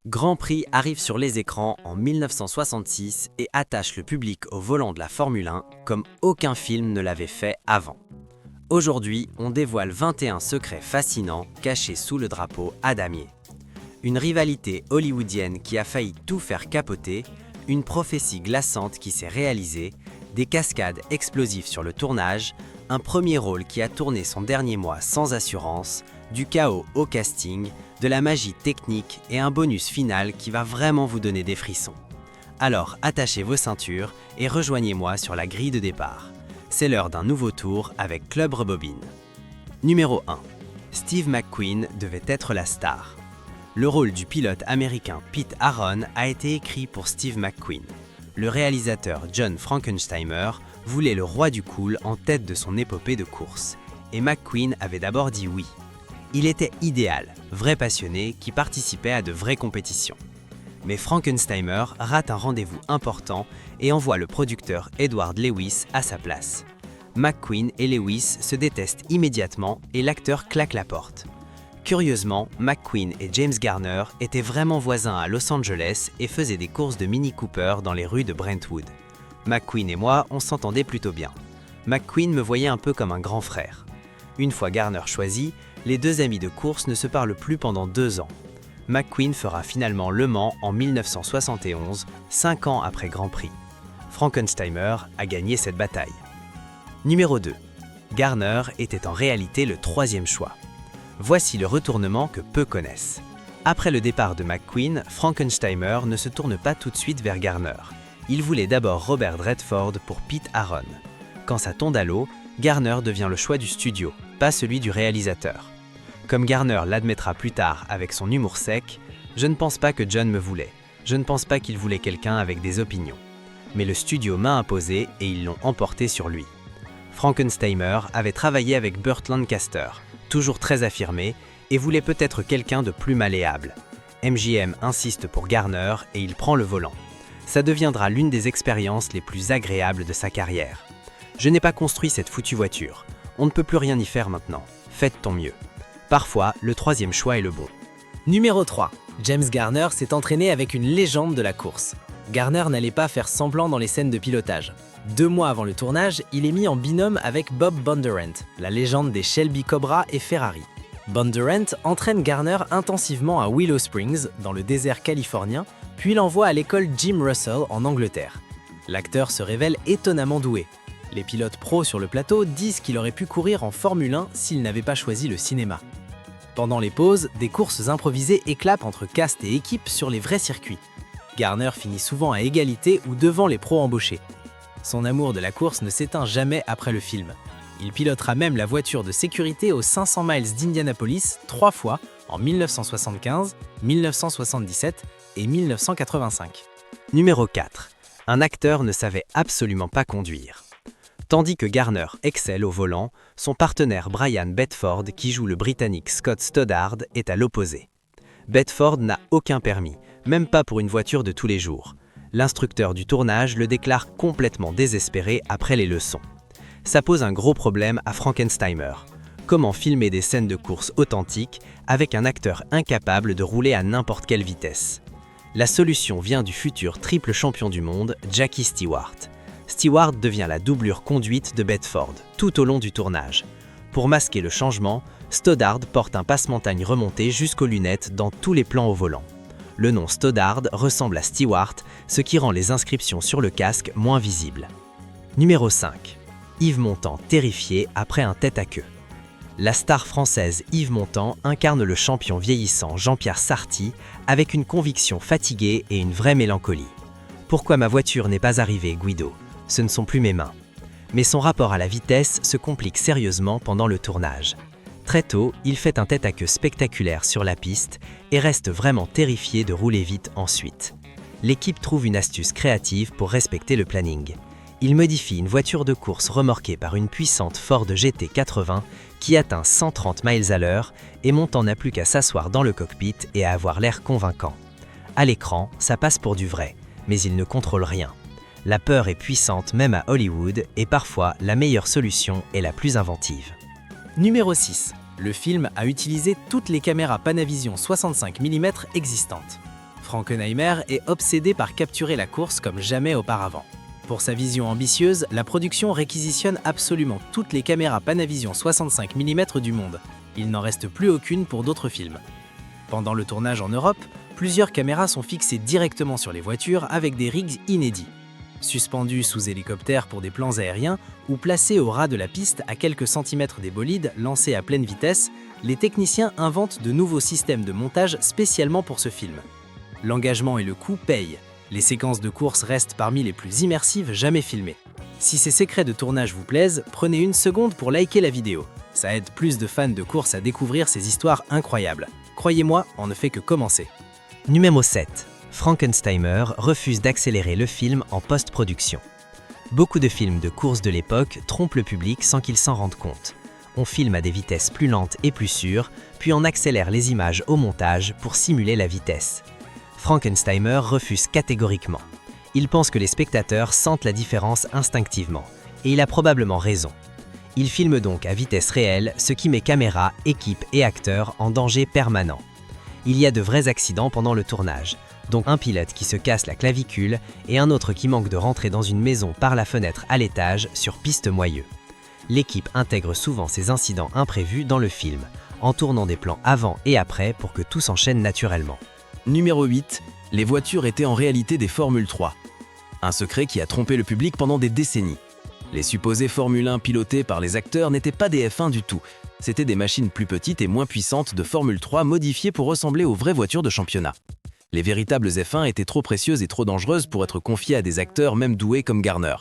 Grand Prix arrive sur les écrans en 1966 et attache le public au volant de la Formule 1 comme aucun film ne l'avait fait avant. Aujourd'hui, on dévoile 21 secrets fascinants cachés sous le drapeau à damier. Une rivalité hollywoodienne qui a failli tout faire capoter, une prophétie glaçante qui s'est réalisée, des cascades explosives sur le tournage, un premier rôle qui a tourné son dernier mois sans assurance, du chaos au casting, de la magie technique et un bonus final qui va vraiment vous donner des frissons. Alors attachez vos ceintures et rejoignez-moi sur la grille de départ. C'est l'heure d'un nouveau tour avec Club Rebobine. Numéro 1. Steve McQueen devait être la star. Le rôle du pilote américain Pete Aaron a été écrit pour Steve McQueen. Le réalisateur John Frankenheimer voulait le roi du cool en tête de son épopée de course. Et McQueen avait d'abord dit oui. Il était idéal, vrai passionné qui participait à de vraies compétitions. Mais Frankenheimer rate un rendez-vous important et envoie le producteur Edward Lewis à sa place. McQueen et Lewis se détestent immédiatement et l'acteur claque la porte. Curieusement, McQueen et James Garner étaient vraiment voisins à Los Angeles et faisaient des courses de Mini Cooper dans les rues de Brentwood. McQueen et moi, on s'entendait plutôt bien. McQueen me voyait un peu comme un grand frère. Une fois Garner choisi, les deux amis de course ne se parlent plus pendant 2 ans. McQueen fera finalement Le Mans en 1971, 5 ans après Grand Prix. Frankenheimer a gagné cette bataille. Numéro 2. Garner était en réalité le 3e choix. Voici le retournement que peu connaissent. Après le départ de McQueen, Frankenheimer ne se tourne pas tout de suite vers Garner. Il voulait d'abord Robert Redford pour Pete Aaron. Quand ça tombe à l'eau, Garner devient le choix du studio, pas celui du réalisateur. Comme Garner l'admettra plus tard avec son humour sec, « Je ne pense pas que John me voulait. Je ne pense pas qu'il voulait quelqu'un avec des opinions. » Mais le studio m'a imposé et ils l'ont emporté sur lui. Frankenheimer avait travaillé avec Burt Lancaster, toujours très affirmé, et voulait peut-être quelqu'un de plus malléable. MGM insiste pour Garner et il prend le volant. Ça deviendra l'une des expériences les plus agréables de sa carrière. Je n'ai pas construit cette foutue voiture. On ne peut plus rien y faire maintenant. Faites ton mieux. Parfois, le 3e choix est le bon. Numéro 3. James Garner s'est entraîné avec une légende de la course. Garner n'allait pas faire semblant dans les scènes de pilotage. 2 mois avant le tournage, il est mis en binôme avec Bob Bondurant, la légende des Shelby Cobra et Ferrari. Bondurant entraîne Garner intensivement à Willow Springs, dans le désert californien, puis l'envoie à l'école Jim Russell en Angleterre. L'acteur se révèle étonnamment doué. Les pilotes pros sur le plateau disent qu'il aurait pu courir en Formule 1 s'il n'avait pas choisi le cinéma. Pendant les pauses, des courses improvisées éclatent entre cast et équipe sur les vrais circuits. Garner finit souvent à égalité ou devant les pros embauchés. Son amour de la course ne s'éteint jamais après le film. Il pilotera même la voiture de sécurité aux 500 miles d'Indianapolis 3 fois en 1975, 1977 et 1985. Numéro 4. Un acteur ne savait absolument pas conduire. Tandis que Garner excelle au volant, son partenaire Brian Bedford, qui joue le Britannique Scott Stoddard, est à l'opposé. Bedford n'a aucun permis, même pas pour une voiture de tous les jours. L'instructeur du tournage le déclare complètement désespéré après les leçons. Ça pose un gros problème à Frankenheimer. Comment filmer des scènes de course authentiques avec un acteur incapable de rouler à n'importe quelle vitesse? La solution vient du futur triple champion du monde, Jackie Stewart. Stewart devient la doublure conduite de Bedford, tout au long du tournage. Pour masquer le changement, Stoddard porte un passe-montagne remonté jusqu'aux lunettes dans tous les plans au volant. Le nom Stoddard ressemble à Stewart, ce qui rend les inscriptions sur le casque moins visibles. Numéro 5. Yves Montand terrifié après un tête-à-queue. La star française Yves Montand incarne le champion vieillissant Jean-Pierre Sarti avec une conviction fatiguée et une vraie mélancolie. Pourquoi ma voiture n'est pas arrivée, Guido? Ce ne sont plus mes mains. Mais son rapport à la vitesse se complique sérieusement pendant le tournage. Très tôt, il fait un tête-à-queue spectaculaire sur la piste et reste vraiment terrifié de rouler vite ensuite. L'équipe trouve une astuce créative pour respecter le planning. Il modifie une voiture de course remorquée par une puissante Ford GT80 qui atteint 130 miles à l'heure et Montand n'a plus qu'à s'asseoir dans le cockpit et à avoir l'air convaincant. À l'écran, ça passe pour du vrai, mais il ne contrôle rien. La peur est puissante même à Hollywood et parfois la meilleure solution est la plus inventive. Numéro 6. Le film a utilisé toutes les caméras Panavision 65 mm existantes. Frankenheimer est obsédé par capturer la course comme jamais auparavant. Pour sa vision ambitieuse, la production réquisitionne absolument toutes les caméras Panavision 65 mm du monde. Il n'en reste plus aucune pour d'autres films. Pendant le tournage en Europe, plusieurs caméras sont fixées directement sur les voitures avec des rigs inédits. Suspendues sous hélicoptère pour des plans aériens ou placées au ras de la piste à quelques centimètres des bolides lancés à pleine vitesse, les techniciens inventent de nouveaux systèmes de montage spécialement pour ce film. L'engagement et le coût payent. Les séquences de course restent parmi les plus immersives jamais filmées. Si ces secrets de tournage vous plaisent, prenez une seconde pour liker la vidéo. Ça aide plus de fans de course à découvrir ces histoires incroyables. Croyez-moi, on ne fait que commencer. Numéro 7. Frankenheimer refuse d'accélérer le film en post-production. Beaucoup de films de course de l'époque trompent le public sans qu'ils s'en rendent compte. On filme à des vitesses plus lentes et plus sûres, puis on accélère les images au montage pour simuler la vitesse. Frankenheimer refuse catégoriquement. Il pense que les spectateurs sentent la différence instinctivement, et il a probablement raison. Il filme donc à vitesse réelle, ce qui met caméra, équipe et acteurs en danger permanent. Il y a de vrais accidents pendant le tournage, dont un pilote qui se casse la clavicule et un autre qui manque de rentrer dans une maison par la fenêtre à l'étage sur piste moyeu. L'équipe intègre souvent ces incidents imprévus dans le film, en tournant des plans avant et après pour que tout s'enchaîne naturellement. Numéro 8. Les voitures étaient en réalité des Formule 3. Un secret qui a trompé le public pendant des décennies. Les supposés Formule 1 pilotés par les acteurs n'étaient pas des F1 du tout. C'étaient des machines plus petites et moins puissantes de Formule 3 modifiées pour ressembler aux vraies voitures de championnat. Les véritables F1 étaient trop précieuses et trop dangereuses pour être confiées à des acteurs même doués comme Garner.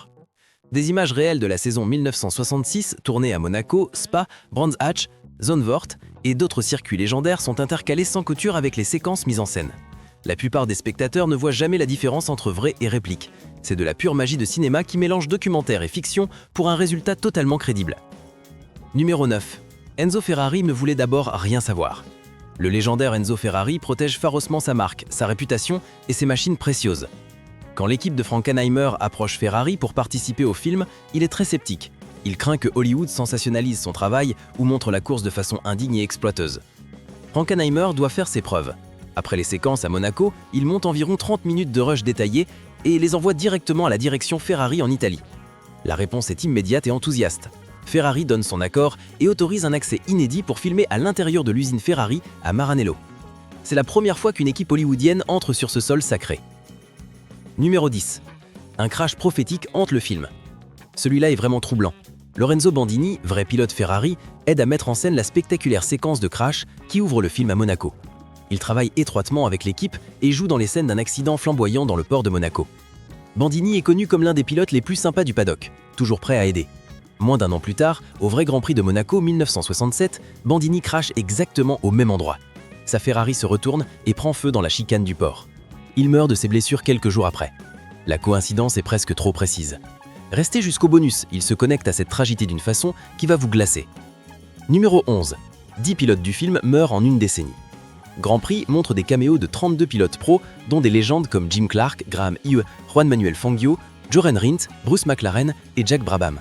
Des images réelles de la saison 1966, tournées à Monaco, Spa, Brands Hatch, Zandvoort et d'autres circuits légendaires sont intercalés sans couture avec les séquences mises en scène. La plupart des spectateurs ne voient jamais la différence entre vrai et réplique. C'est de la pure magie de cinéma qui mélange documentaire et fiction pour un résultat totalement crédible. Numéro 9. Enzo Ferrari ne voulait d'abord rien savoir. Le légendaire Enzo Ferrari protège férocement sa marque, sa réputation et ses machines précieuses. Quand l'équipe de Frankenheimer approche Ferrari pour participer au film, il est très sceptique. Il craint que Hollywood sensationnalise son travail ou montre la course de façon indigne et exploiteuse. Frankenheimer doit faire ses preuves. Après les séquences à Monaco, il monte environ 30 minutes de rush détaillé et les envoie directement à la direction Ferrari en Italie. La réponse est immédiate et enthousiaste. Ferrari donne son accord et autorise un accès inédit pour filmer à l'intérieur de l'usine Ferrari à Maranello. C'est la première fois qu'une équipe hollywoodienne entre sur ce sol sacré. Numéro 10. Un crash prophétique hante le film. Celui-là est vraiment troublant. Lorenzo Bandini, vrai pilote Ferrari, aide à mettre en scène la spectaculaire séquence de crash qui ouvre le film à Monaco. Il travaille étroitement avec l'équipe et joue dans les scènes d'un accident flamboyant dans le port de Monaco. Bandini est connu comme l'un des pilotes les plus sympas du paddock, toujours prêt à aider. Moins d'un an plus tard, au vrai Grand Prix de Monaco 1967, Bandini crache exactement au même endroit. Sa Ferrari se retourne et prend feu dans la chicane du port. Il meurt de ses blessures quelques jours après. La coïncidence est presque trop précise. Restez jusqu'au bonus, il se connecte à cette tragédie d'une façon qui va vous glacer. Numéro 11. 10 pilotes du film meurent en une décennie. Grand Prix montre des caméos de 32 pilotes pros, dont des légendes comme Jim Clark, Graham Hill, Juan Manuel Fangio, Joran Rindt, Bruce McLaren et Jack Brabham.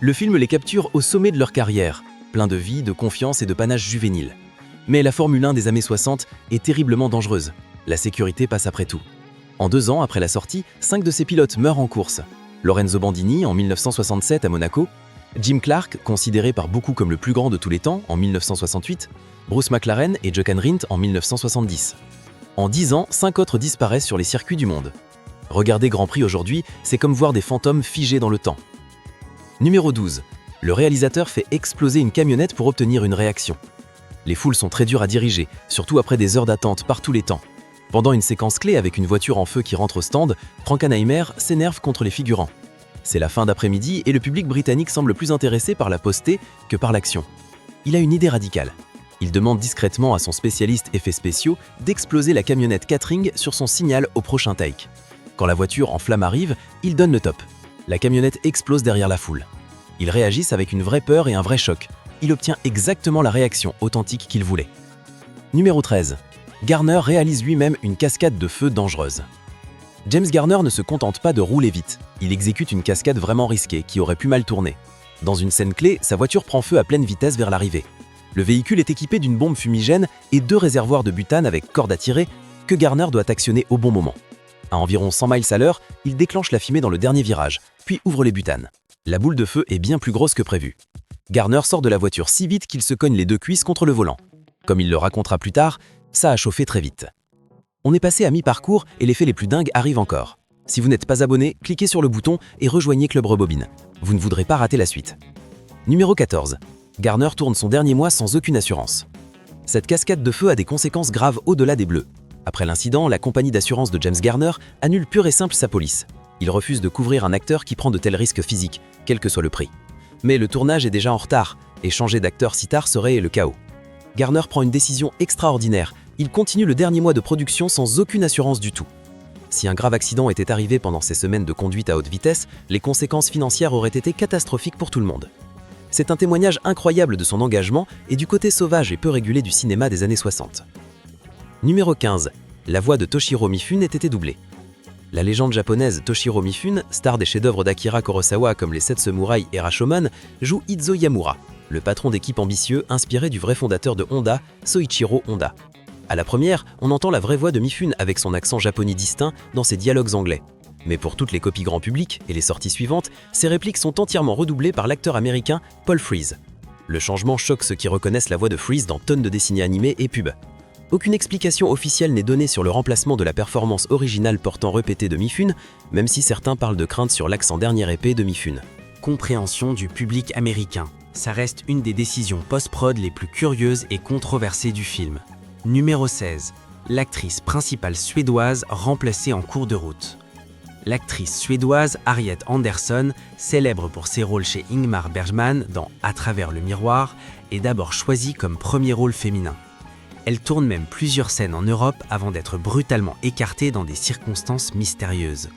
Le film les capture au sommet de leur carrière, plein de vie, de confiance et de panache juvénile. Mais la Formule 1 des années 60 est terriblement dangereuse. La sécurité passe après tout. En 2 ans après la sortie, 5 de ces pilotes meurent en course. Lorenzo Bandini en 1967 à Monaco, Jim Clark, considéré par beaucoup comme le plus grand de tous les temps, en 1968, Bruce McLaren et Jochen Rindt en 1970. En 10 ans, 5 autres disparaissent sur les circuits du monde. Regarder Grand Prix aujourd'hui, c'est comme voir des fantômes figés dans le temps. Numéro 12. Le réalisateur fait exploser une camionnette pour obtenir une réaction. Les foules sont très dures à diriger, surtout après des heures d'attente par tous les temps. Pendant une séquence clé avec une voiture en feu qui rentre au stand, Frankenheimer s'énerve contre les figurants. C'est la fin d'après-midi et le public britannique semble plus intéressé par la postée que par l'action. Il a une idée radicale. Il demande discrètement à son spécialiste effets spéciaux d'exploser la camionnette Catering sur son signal au prochain take. Quand la voiture en flamme arrive, il donne le top. La camionnette explose derrière la foule. Ils réagissent avec une vraie peur et un vrai choc. Il obtient exactement la réaction authentique qu'il voulait. Numéro 13. Garner réalise lui-même une cascade de feu dangereuse. James Garner ne se contente pas de rouler vite. Il exécute une cascade vraiment risquée qui aurait pu mal tourner. Dans une scène clé, sa voiture prend feu à pleine vitesse vers l'arrivée. Le véhicule est équipé d'une bombe fumigène et 2 réservoirs de butane avec corde à tirer, que Garner doit actionner au bon moment. À environ 100 miles à l'heure, il déclenche la fumée dans le dernier virage, puis ouvre les butanes. La boule de feu est bien plus grosse que prévu. Garner sort de la voiture si vite qu'il se cogne les deux cuisses contre le volant. Comme il le racontera plus tard, ça a chauffé très vite. On est passé à mi-parcours et les faits les plus dingues arrivent encore. Si vous n'êtes pas abonné, cliquez sur le bouton et rejoignez Club Rebobine. Vous ne voudrez pas rater la suite. Numéro 14. Garner tourne son dernier mois sans aucune assurance. Cette cascade de feu a des conséquences graves au-delà des bleus. Après l'incident, la compagnie d'assurance de James Garner annule pur et simple sa police. Il refuse de couvrir un acteur qui prend de tels risques physiques, quel que soit le prix. Mais le tournage est déjà en retard, et changer d'acteur si tard serait le chaos. Garner prend une décision extraordinaire. Il continue le dernier mois de production sans aucune assurance du tout. Si un grave accident était arrivé pendant ces semaines de conduite à haute vitesse, les conséquences financières auraient été catastrophiques pour tout le monde. C'est un témoignage incroyable de son engagement et du côté sauvage et peu régulé du cinéma des années 60. Numéro 15. La voix de Toshiro Mifune ait été doublée. La légende japonaise Toshiro Mifune, star des chefs-d'œuvre d'Akira Kurosawa comme Les 7 samouraïs et Rashomon, joue Izo Yamura, le patron d'équipe ambitieux inspiré du vrai fondateur de Honda, Soichiro Honda. À la première, on entend la vraie voix de Mifune avec son accent japonais distinct dans ses dialogues anglais. Mais pour toutes les copies grand public et les sorties suivantes, ces répliques sont entièrement redoublées par l'acteur américain Paul Frees. Le changement choque ceux qui reconnaissent la voix de Frees dans tonnes de dessins animés et pubs. Aucune explication officielle n'est donnée sur le remplacement de la performance originale portant répétée de Mifune, même si certains parlent de crainte sur l'accent dernier épée de Mifune. Compréhension du public américain. Ça reste une des décisions post-prod les plus curieuses et controversées du film. Numéro 16. L'actrice principale suédoise remplacée en cours de route. L'actrice suédoise Harriet Andersson, célèbre pour ses rôles chez Ingmar Bergman dans À travers le miroir, est d'abord choisie comme premier rôle féminin. Elle tourne même plusieurs scènes en Europe avant d'être brutalement écartée dans des circonstances mystérieuses.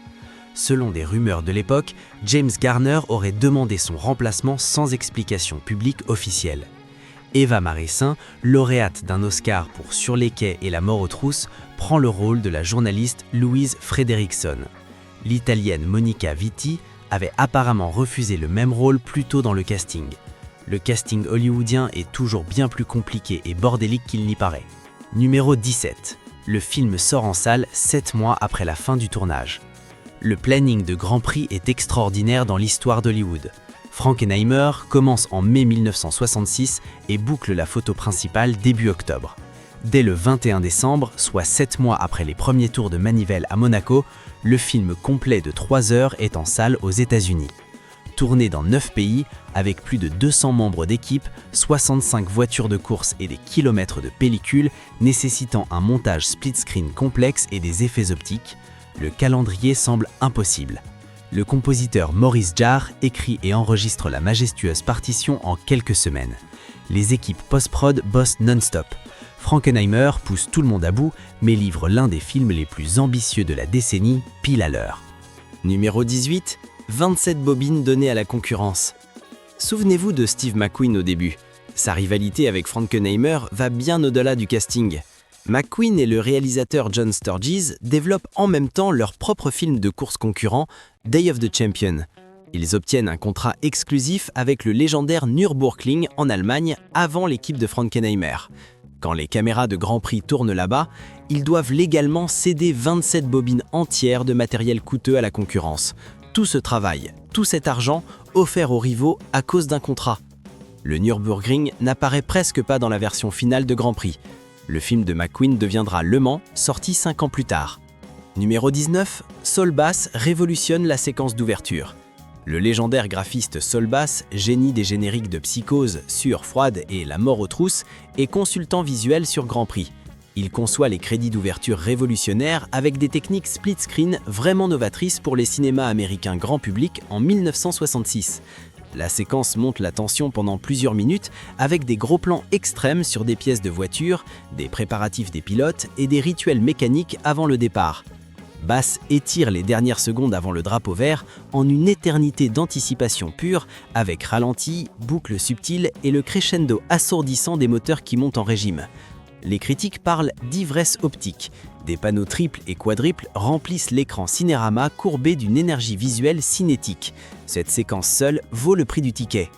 Selon des rumeurs de l'époque, James Garner aurait demandé son remplacement sans explication publique officielle. Eva Maressin, lauréate d'un Oscar pour Sur les quais et La mort aux trousses, prend le rôle de la journaliste Louise Fredriksson. L'Italienne Monica Vitti avait apparemment refusé le même rôle plus tôt dans le casting. Le casting hollywoodien est toujours bien plus compliqué et bordélique qu'il n'y paraît. Numéro 17. Le film sort en salle 7 mois après la fin du tournage. Le planning de Grand Prix est extraordinaire dans l'histoire d'Hollywood. Frankenheimer commence en mai 1966 et boucle la photo principale début octobre. Dès le 21 décembre, soit 7 mois après les premiers tours de manivelle à Monaco, le film complet de 3 heures est en salle aux États-Unis. Tourné dans 9 pays, avec plus de 200 membres d'équipe, 65 voitures de course et des kilomètres de pellicule nécessitant un montage split-screen complexe et des effets optiques, le calendrier semble impossible. Le compositeur Maurice Jarre écrit et enregistre la majestueuse partition en quelques semaines. Les équipes post-prod bossent non-stop. Frankenheimer pousse tout le monde à bout, mais livre l'un des films les plus ambitieux de la décennie, pile à l'heure. Numéro 18, 27 bobines données à la concurrence. Souvenez-vous de Steve McQueen au début. Sa rivalité avec Frankenheimer va bien au-delà du casting. McQueen et le réalisateur John Sturges développent en même temps leur propre film de course concurrent, Day of the Champion. Ils obtiennent un contrat exclusif avec le légendaire Nürburgring en Allemagne avant l'équipe de Frankenheimer. Quand les caméras de Grand Prix tournent là-bas, ils doivent légalement céder 27 bobines entières de matériel coûteux à la concurrence. Tout ce travail, tout cet argent offert aux rivaux à cause d'un contrat. Le Nürburgring n'apparaît presque pas dans la version finale de Grand Prix. Le film de McQueen deviendra Le Mans, sorti 5 ans plus tard. Numéro 19, Saul Bass révolutionne la séquence d'ouverture. Le légendaire graphiste Saul Bass, génie des génériques de Psychose, Sueur froide et La mort aux trousses, est consultant visuel sur Grand Prix. Il conçoit les crédits d'ouverture révolutionnaires avec des techniques split-screen vraiment novatrices pour les cinémas américains grand public en 1966. La séquence monte la tension pendant plusieurs minutes avec des gros plans extrêmes sur des pièces de voiture, des préparatifs des pilotes et des rituels mécaniques avant le départ. Bass étire les dernières secondes avant le drapeau vert en une éternité d'anticipation pure avec ralenti, boucles subtiles et le crescendo assourdissant des moteurs qui montent en régime. Les critiques parlent d'ivresse optique. Des panneaux triples et quadruples remplissent l'écran cinérama courbé d'une énergie visuelle cinétique. Cette séquence seule vaut le prix du ticket.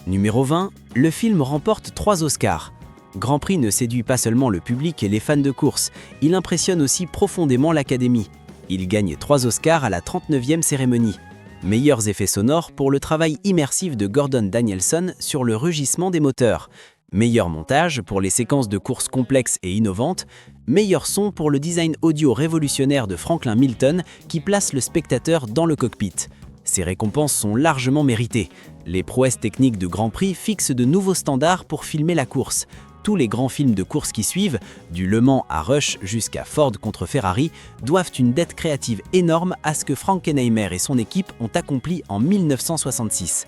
Numéro 20, le film remporte 3 Oscars. Grand Prix ne séduit pas seulement le public et les fans de course, il impressionne aussi profondément l'Académie. Il gagne 3 Oscars à la 39e cérémonie. Meilleurs effets sonores pour le travail immersif de Gordon Danielson sur le rugissement des moteurs. Meilleur montage pour les séquences de courses complexes et innovantes. Meilleur son pour le design audio révolutionnaire de Franklin Milton qui place le spectateur dans le cockpit. Ces récompenses sont largement méritées. Les prouesses techniques de Grand Prix fixent de nouveaux standards pour filmer la course. Tous les grands films de course qui suivent, du Le Mans à Rush jusqu'à Ford contre Ferrari, doivent une dette créative énorme à ce que Frankenheimer et son équipe ont accompli en 1966.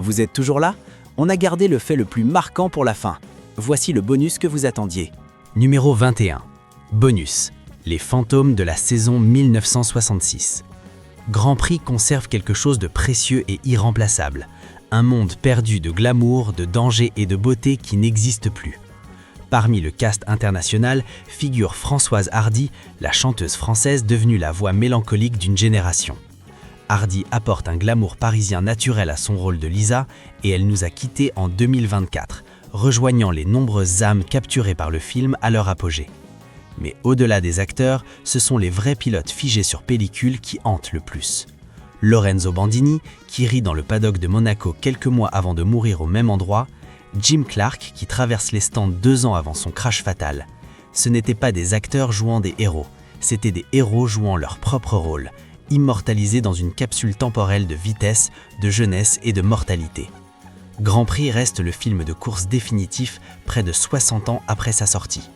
Vous êtes toujours là ? On a gardé le fait le plus marquant pour la fin. Voici le bonus que vous attendiez. Numéro 21. Bonus. Les fantômes de la saison 1966. Grand Prix conserve quelque chose de précieux et irremplaçable. Un monde perdu de glamour, de danger et de beauté qui n'existe plus. Parmi le cast international figure Françoise Hardy, la chanteuse française devenue la voix mélancolique d'une génération. Hardy apporte un glamour parisien naturel à son rôle de Lisa et elle nous a quittés en 2024, rejoignant les nombreuses âmes capturées par le film à leur apogée. Mais au-delà des acteurs, ce sont les vrais pilotes figés sur pellicule qui hantent le plus. Lorenzo Bandini, qui rit dans le paddock de Monaco quelques mois avant de mourir au même endroit, Jim Clark, qui traverse les stands 2 ans avant son crash fatal. Ce n'étaient pas des acteurs jouant des héros, c'étaient des héros jouant leur propre rôle, immortalisés dans une capsule temporelle de vitesse, de jeunesse et de mortalité. Grand Prix reste le film de course définitif près de 60 ans après sa sortie.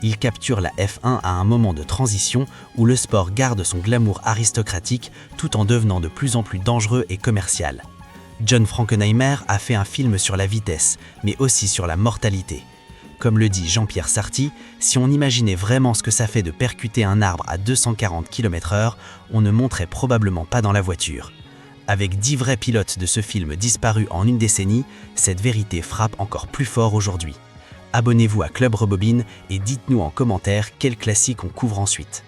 Il capture la F1 à un moment de transition où le sport garde son glamour aristocratique tout en devenant de plus en plus dangereux et commercial. John Frankenheimer a fait un film sur la vitesse, mais aussi sur la mortalité. Comme le dit Jean-Pierre Sarty, si on imaginait vraiment ce que ça fait de percuter un arbre à 240 km/h, on ne monterait probablement pas dans la voiture. Avec 10 vrais pilotes de ce film disparus en une décennie, cette vérité frappe encore plus fort aujourd'hui. Abonnez-vous à Club Rebobine et dites-nous en commentaire quel classique on couvre ensuite.